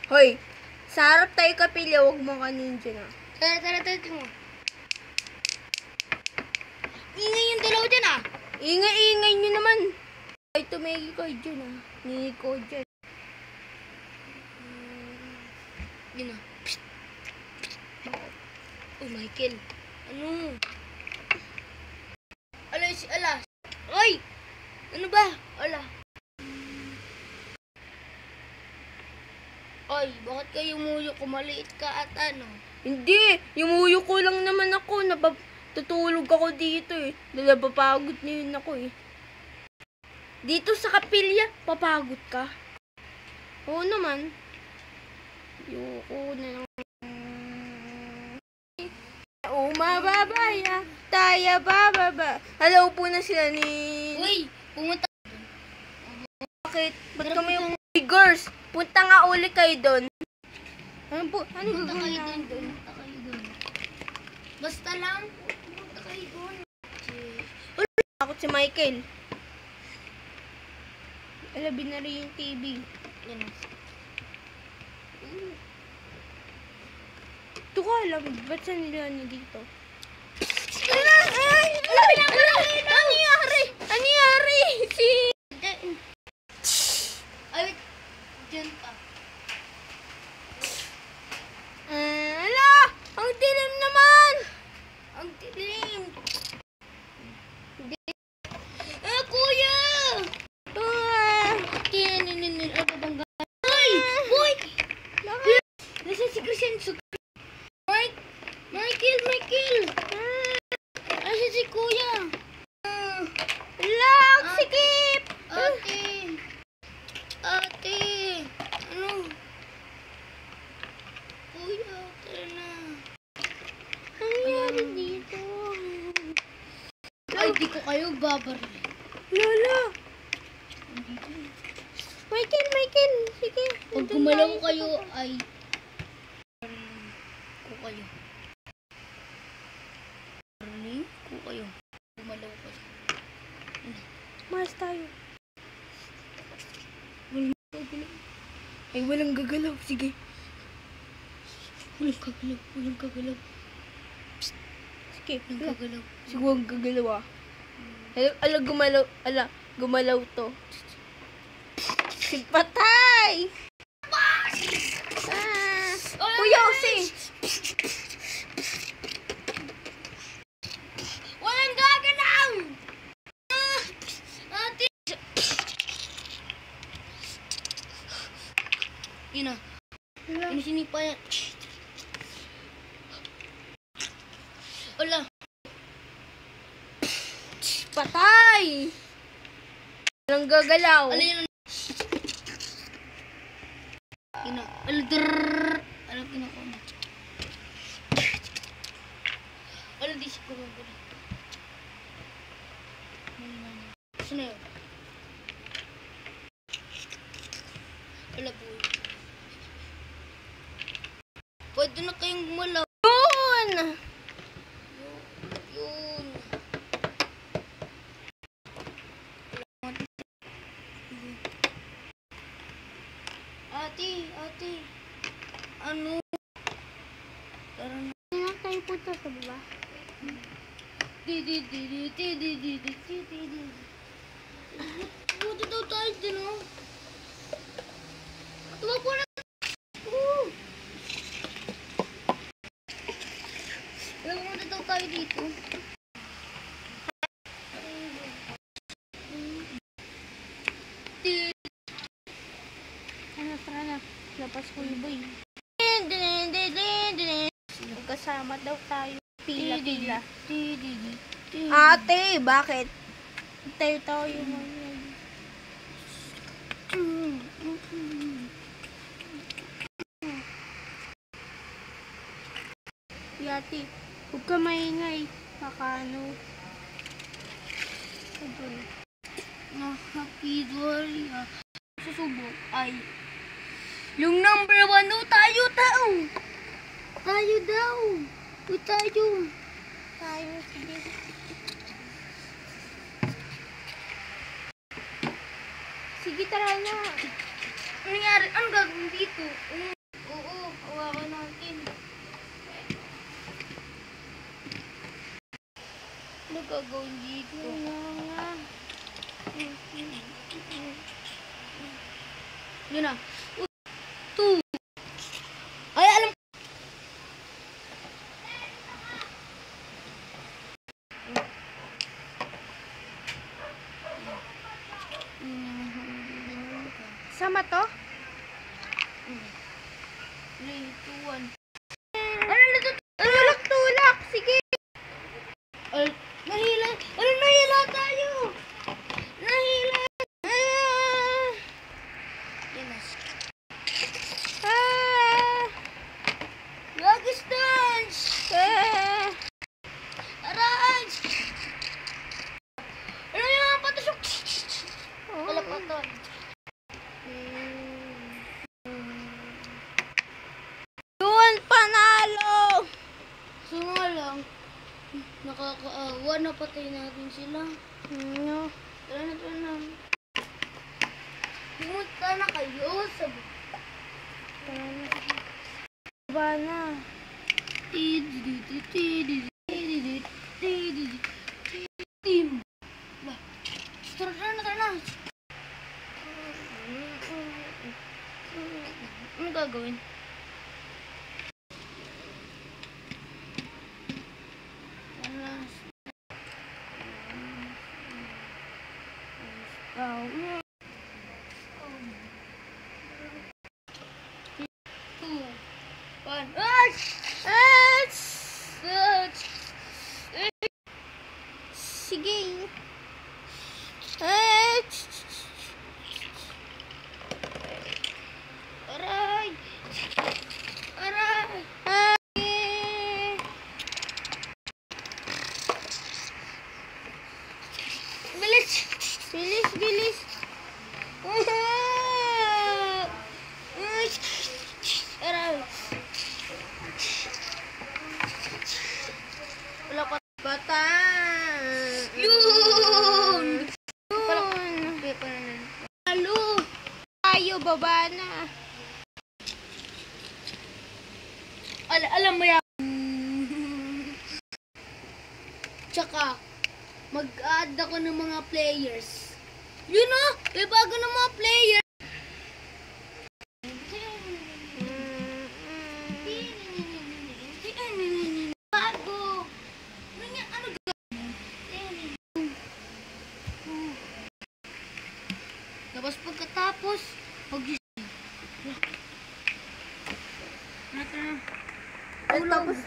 Hoy, sa harap tayo kapilya, huwag mo kanin dyan ah. Tara, mo. Ingay yung dalawa dyan ah. Ingay nyo naman. Ay, tumegi ko dyan ah. Ninig ko dyan. Yun ah. Oh, Michael. Ano? Ala. Oy! Ano ba? Ala. Oy, bakit kayo umuyo ko? Maliit ka at ano? Hindi, yumuyo ko lang naman ako. Tutulog ako dito eh. Napapagod na yun ako eh. Dito sa kapilya, papagod ka. Oo naman. Yoko na lang. Umababaya, tayo bababa. Hello po na sila ni... Uy, pumunta. Bakit? Ba't kami yung girls? Punta nga uli kayo doon. Ano po? Ano Punta ba kayo na doon. Basta lang, punta kayo doon. Takot si Michael. Alabi na rin yung TV. Yan o. Ito ka alam, ba't saan nila niya dito? Ano yari? Ay, dyan pa. Ala! Ang dilim naman! Ang dilim. Kuya! Ay! Boy! Nasaan si Christian? Michael! Nasaan si Kuya? Lang! Sikip! Ate! Ano? Kuya, tara na. Ano yari dito? Ay, di ko kayo babaril. Lola! Michael! Sige. Pag gumalaw kayo ay ko kayo. Gumalaw kayo. Mas tayo. Ay, walang gagalaw. Sige. Walang kagalaw. Sige. Walang kagalaw. Sige, huwag gagalaw ah. Gumalaw to. Si patay! Kuya, Jose! Walang gagalaw! Ate! Yun na. Sinipa yan. Wala. Patay! Walang gagalaw. Ano yun? Yun na. Alam kinako na. Wala di siya kumagula. Saan na yun? Wala po. Pwede na kayong gumalaw. Yun! Yun. Ate. Ano? Tara na. Kaya tayo punta sa baba. Buti daw tayo din, oh. Tuwag ko na. Buti daw tayo dito. Ano, tara na. Lapas ko yung boy. Magkasama daw tayo. Pila. Ate, bakit? Tayo mo. Ate, huwag ka maingay. Baka ano. Nakapidwari susubok ay yung number 1 daw tayo daw. Tayo, sige. Sige, tara na. Ano nangyari? Ano gagawin dito? gagawin dito? Yun na. 2. Ay, alam. Sama to? 3, 2, 1. Tulak! Sige! Ay, nahila. Ano, nahila tayo? Nahila. Yan na. Lagis dance! Aray! Ano yung patusok? Wala pa to. Yun, panalo! So nga lang, nakakaawa, napatay natin sila. Ano? Tara na. Pumunta na kayo sa Ba na? Team. Tara na. Ano gagawin? Sige. Aray! Bilis! Aray! Wala pa. Bata! Yun! Halo! Tayo, baba na. Alam mo yan. Tsaka, mag-add ako ng mga players. Yun o! May bago ng mga players. Bago. Ano tapos pagkatapos, Tapos,